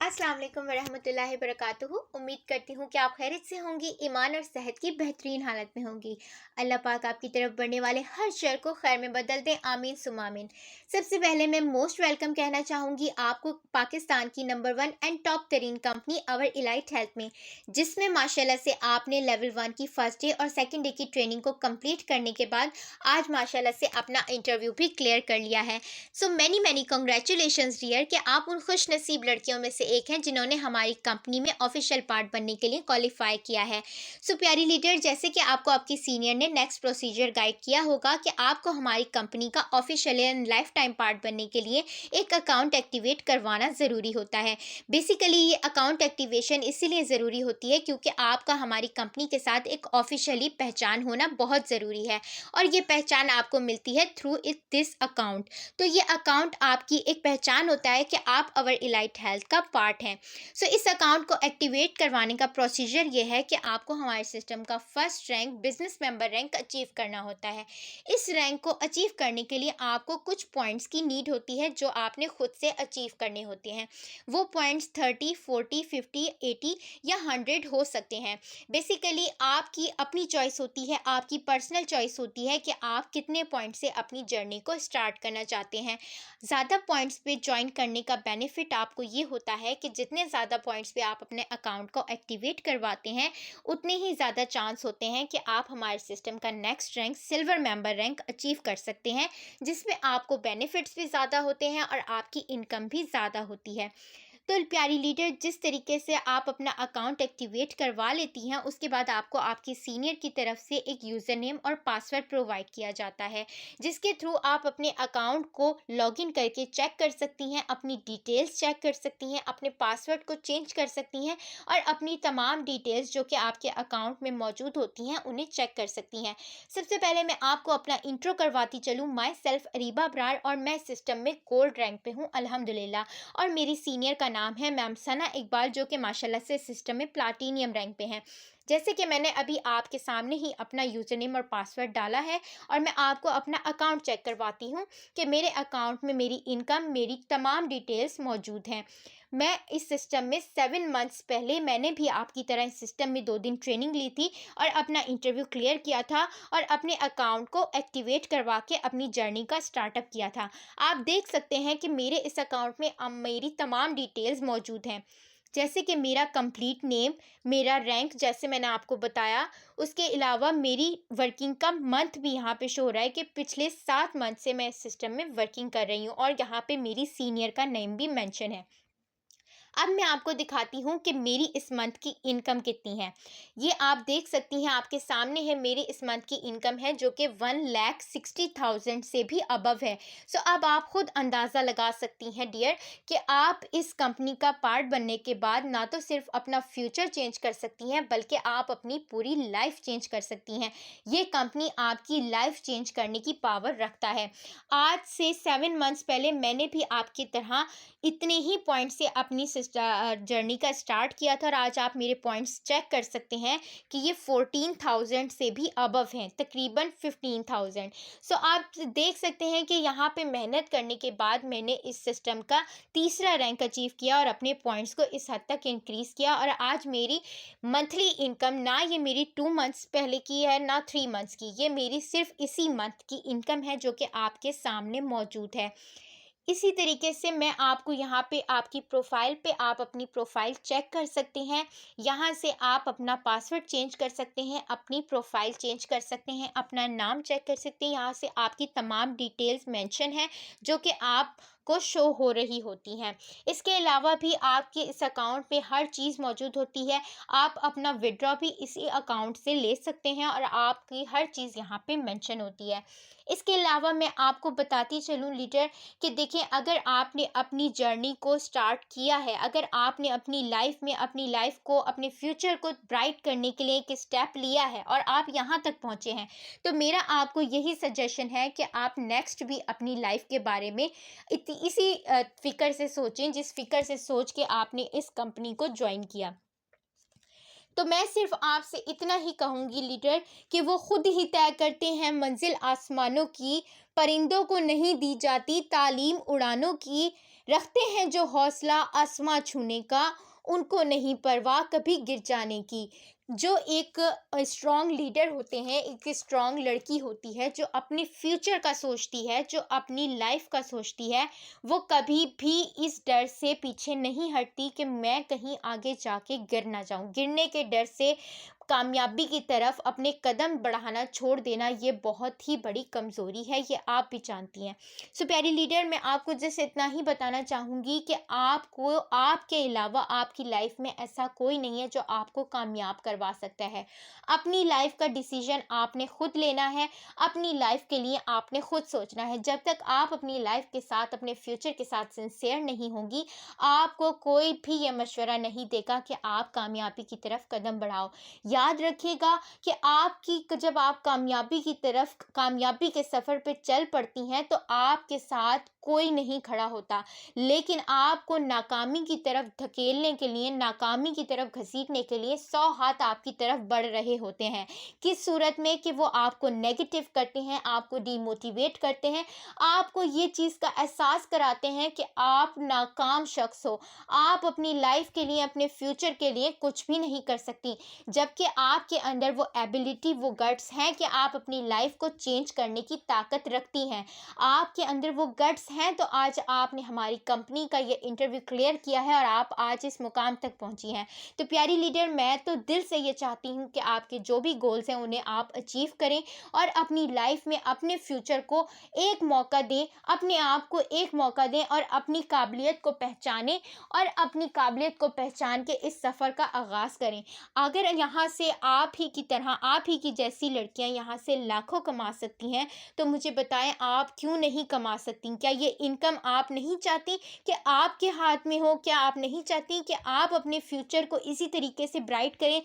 अस्सलाम वालेकुम वरहमतुल्लाहि वबरकातुहू। उम्मीद करती हूँ कि आप खैरियत से होंगी, ईमान और सेहत की बेहतरीन हालत में होंगी। अल्लाह पाक आपकी तरफ बढ़ने वाले हर शर को खैर में बदल दें, आमीन सुम्मा आमीन। सबसे पहले मैं मोस्ट वेलकम कहना चाहूँगी आपको पाकिस्तान की नंबर 1 एंड टॉप तरीन कंपनी अवर इलाइट हेल्थ में, जिसमें माशाल्लाह से आपने लेवल 1 की फर्स्ट डे और सेकंड डे की ट्रेनिंग को कंप्लीट करने के बाद आज माशाल्लाह से अपना इंटरव्यू भी क्लियर कर लिया है। So many many congratulations dear कि आप उन खुश नसीब लड़कियों में से एक हैं जिन्होंने हमारी कंपनी में ऑफिशियल पार्ट बनने के लिए क्वालिफाई किया है। सो प्यारी लीडर, जैसे कि आपको आपकी सीनियर ने नेक्स्ट प्रोसीजर गाइड किया होगा कि आपको हमारी कंपनी का official and life time part बनने के लिए एक अकाउंट एक्टिवेट करवाना ज़रूरी होता है। बेसिकली ये अकाउंट एक्टिवेशन इसीलिए ज़रूरी होती है क्योंकि आपका हमारी कंपनी के साथ एक ऑफिशियली पहचान होना बहुत ज़रूरी है और ये पहचान आपको मिलती है थ्रू इट दिस अकाउंट। तो ये अकाउंट आपकी एक पहचान होता है कि आप अवर इलाइट हेल्थ का पार्ट हैं। सो इस अकाउंट को एक्टिवेट करवाने का प्रोसीजर ये है कि आपको हमारे सिस्टम का first rank business member rank achieve करना होता है। इस रैंक को अचीव करने के लिए आपको कुछ पॉइंट्स की नीड होती है जो आपने खुद से अचीव करने होते हैं। वो पॉइंट्स 30, 40, 50, 80 या 100 हो सकते हैं। बेसिकली आपकी अपनी चॉइस होती है, आपकी पर्सनल चॉइस होती है कि आप कितने पॉइंट से अपनी जर्नी को स्टार्ट करना चाहते हैं। ज़्यादा पॉइंट्स पे ज्वाइन करने का बेनिफिट आपको ये होता है कि जितने ज़्यादा पॉइंट्स पे आप अपने अकाउंट को एक्टिवेट करवाते हैं, उतने ही ज़्यादा चांस होते हैं कि आप हमारे सिस्टम का next rank silver member rank achieve कर सकते हैं, जिसमें आपको बेनिफिट्स भी ज़्यादा होते हैं और आपकी इनकम भी ज़्यादा होती है। तो प्यारी लीडर, जिस तरीके से आप अपना अकाउंट एक्टिवेट करवा लेती हैं, उसके बाद आपको आपकी सीनियर की तरफ से एक यूज़र नेम और पासवर्ड प्रोवाइड किया जाता है, जिसके थ्रू आप अपने अकाउंट को लॉगिन करके चेक कर सकती हैं, अपनी डिटेल्स चेक कर सकती हैं, अपने पासवर्ड को चेंज कर सकती हैं और अपनी तमाम डिटेल्स जो कि आपके अकाउंट में मौजूद होती हैं उन्हें चेक कर सकती हैं। सबसे पहले मैं आपको अपना इंट्रो करवाती चलूँ। माई सेल्फ अरीबा अबरार और मैं सिस्टम में गोल्ड रैंक पे हूँ अल्हम्दुलिल्लाह। और मेरी सीनियर का नाम है मैम सना इकबाल, जो कि माशाल्लाह से सिस्टम में प्लाटीनियम रैंक पे हैं। जैसे कि मैंने अभी आपके सामने ही अपना यूज़र नेम और पासवर्ड डाला है और मैं आपको अपना अकाउंट चेक करवाती हूँ कि मेरे अकाउंट में मेरी इनकम, मेरी तमाम डिटेल्स मौजूद हैं। मैं इस सिस्टम में 7 मंथ्स पहले मैंने भी आपकी तरह इस सिस्टम में 2 दिन ट्रेनिंग ली थी और अपना इंटरव्यू क्लियर किया था और अपने अकाउंट को एक्टिवेट करवा के अपनी जर्नी का स्टार्टअप किया था। आप देख सकते हैं कि मेरे इस अकाउंट में अब मेरी तमाम डिटेल्स मौजूद हैं, जैसे कि मेरा कंप्लीट नेम, मेरा रैंक जैसे मैंने आपको बताया। उसके अलावा मेरी वर्किंग का मंथ भी यहाँ पे शो हो रहा है कि पिछले 7 मंथ से मैं इस सिस्टम में वर्किंग कर रही हूँ और यहाँ पे मेरी सीनियर का नेम भी मेंशन है। अब मैं आपको दिखाती हूँ कि मेरी इस मंथ की इनकम कितनी है। ये आप देख सकती हैं, आपके सामने है मेरी इस मंथ की इनकम है जो कि 1,60,000 से भी अबव है। सो अब आप खुद अंदाज़ा लगा सकती हैं डियर कि आप इस कंपनी का पार्ट बनने के बाद ना तो सिर्फ अपना फ्यूचर चेंज कर सकती हैं बल्कि आप अपनी पूरी लाइफ चेंज कर सकती हैं। ये कंपनी आपकी लाइफ चेंज करने की पावर रखता है। आज से 7 मंथ्स पहले मैंने भी आपकी तरह इतने ही पॉइंट से अपनी जर्नी का स्टार्ट किया था और आज आप मेरे पॉइंट्स चेक कर सकते हैं कि ये 14,000 से भी अबव हैं, तकरीबन 15,000। सो आप देख सकते हैं कि यहाँ पे मेहनत करने के बाद मैंने इस सिस्टम का तीसरा रैंक अचीव किया और अपने पॉइंट्स को इस हद तक इंक्रीज़ किया और आज मेरी मंथली इनकम ना ये मेरी 2 मंथ्स पहले की है ना 3 मंथ्स की, ये मेरी सिर्फ इसी मंथ की इनकम है जो कि आपके सामने मौजूद है। इसी तरीके से मैं आपको यहाँ पे आपकी प्रोफाइल पे आप अपनी प्रोफाइल चेक कर सकते हैं। यहाँ से आप अपना पासवर्ड चेंज कर सकते हैं, अपनी प्रोफाइल चेंज कर सकते हैं, अपना नाम चेक कर सकते हैं। यहाँ से आपकी तमाम डिटेल्स मेंशन है जो कि आपको शो हो रही होती हैं। इसके अलावा भी आपके इस अकाउंट पे हर चीज़ मौजूद होती है। आप अपना विड्रॉ भी इसी अकाउंट से ले सकते हैं और आपकी हर चीज़ यहाँ पे मेंशन होती है। इसके अलावा मैं आपको बताती चलूँ लीडर कि देखिए, अगर आपने अपनी जर्नी को स्टार्ट किया है, अगर आपने अपनी लाइफ में अपनी लाइफ को, अपने फ्यूचर को ब्राइट करने के लिए एक स्टेप लिया है और आप यहाँ तक पहुँचे हैं, तो मेरा आपको यही सजेशन है कि आप नेक्स्ट भी अपनी लाइफ के बारे में इसी फ़िक्र से सोचें जिस फ़िक्र से सोच के आपने इस कंपनी को ज्वाइन किया। तो मैं सिर्फ आपसे इतना ही कहूँगी लीडर कि वो खुद ही तय करते हैं मंजिल आसमानों की, परिंदों को नहीं दी जाती तालीम उड़ानों की। रखते हैं जो हौसला आसमां छूने का, उनको नहीं परवाह कभी गिर जाने की। जो एक स्ट्रॉन्ग लीडर होते हैं, एक स्ट्रॉन्ग लड़की होती है जो अपने फ्यूचर का सोचती है, जो अपनी लाइफ का सोचती है, वो कभी भी इस डर से पीछे नहीं हटती कि मैं कहीं आगे जाके गिर ना जाऊं। गिरने के डर से कामयाबी की तरफ अपने कदम बढ़ाना छोड़ देना, ये बहुत ही बड़ी कमज़ोरी है, ये आप भी जानती हैं। सो प्यारी लीडर, मैं आपको जस्ट इतना ही बताना चाहूँगी कि आपको, आपके अलावा आपकी लाइफ में ऐसा कोई नहीं है जो आपको कामयाब करवा सकता है। अपनी लाइफ का डिसीजन आपने खुद लेना है, अपनी लाइफ के लिए आपने खुद सोचना है। जब तक आप अपनी लाइफ के साथ, अपने फ्यूचर के साथ सिंसियर नहीं होंगी, आपको कोई भी ये मशवरा नहीं देगा कि आप कामयाबी की तरफ कदम बढ़ाओ। याद रखिएगा कि जब आप कामयाबी की तरफ, कामयाबी के सफ़र पे चल पड़ती हैं, तो आपके साथ कोई नहीं खड़ा होता, लेकिन आपको नाकामी की तरफ धकेलने के लिए, नाकामी की तरफ घसीटने के लिए 100 हाथ आपकी तरफ बढ़ रहे होते हैं। किस सूरत में? कि वो आपको नेगेटिव करते हैं, आपको डिमोटिवेट करते हैं, आपको ये चीज़ का एहसास कराते हैं कि आप नाकाम शख्स हो, आप अपनी लाइफ के लिए, अपने फ्यूचर के लिए कुछ भी नहीं कर सकती। जबकि आपके अंदर वो एबिलिटी, वो गट्स हैं कि आप अपनी लाइफ को चेंज करने की ताकत रखती हैं। आपके अंदर वो गट्स हैं, तो आज आपने हमारी कंपनी का ये इंटरव्यू क्लियर किया है और आप आज इस मुकाम तक पहुंची हैं। तो प्यारी लीडर, मैं तो दिल से ये चाहती हूँ कि आपके जो भी गोल्स हैं उन्हें आप अचीव करें और अपनी लाइफ में अपने फ्यूचर को एक मौका दें, अपने आप को एक मौका दें और अपनी काबिलियत को पहचानें और अपनी काबिलियत को पहचान के इस सफ़र का आगाज़ करें। अगर यहाँ से आप ही की तरह, आप ही की जैसी लड़कियाँ यहाँ से लाखों कमा सकती हैं, तो मुझे बताएं आप क्यों नहीं कमा सकती? क्या ये इनकम आप नहीं चाहती कि आपके हाथ में हो? क्या आप नहीं चाहती कि आप अपने फ्यूचर को इसी तरीके से ब्राइट करें